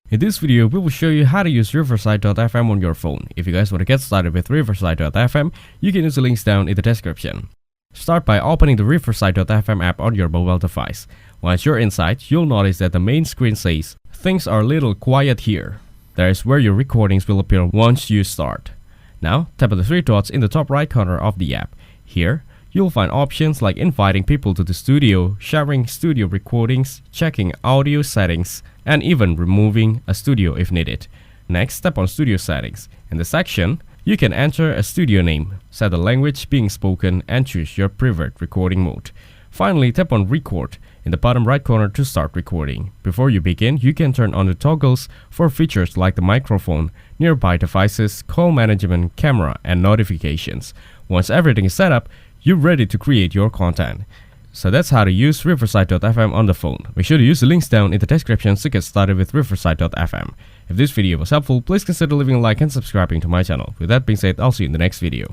In this video, we will show you how to use Riverside.fm on your phone. If you guys want to get started with Riverside.fm, you can use the links down in the description. Start by opening the Riverside.fm app on your mobile device. Once you're inside, you'll notice that the main screen says, "Things are a little quiet here." That is where your recordings will appear once you start. Now, tap on the three dots in the top right corner of the app. Here, you'll find options like inviting people to the studio, sharing studio recordings, checking audio settings, and even removing a studio if needed. Next, tap on Studio Settings. In the section, you can enter a studio name, set the language being spoken, and choose your preferred recording mode. Finally, tap on Record in the bottom right corner to start recording. Before you begin, you can turn on the toggles for features like the microphone, nearby devices, call management, camera, and notifications. Once everything is set up, you're ready to create your content. So that's how to use Riverside.fm on the phone. Make sure to use the links down in the description to get started with Riverside.fm. If this video was helpful, please consider leaving a like and subscribing to my channel. With that being said, I'll see you in the next video.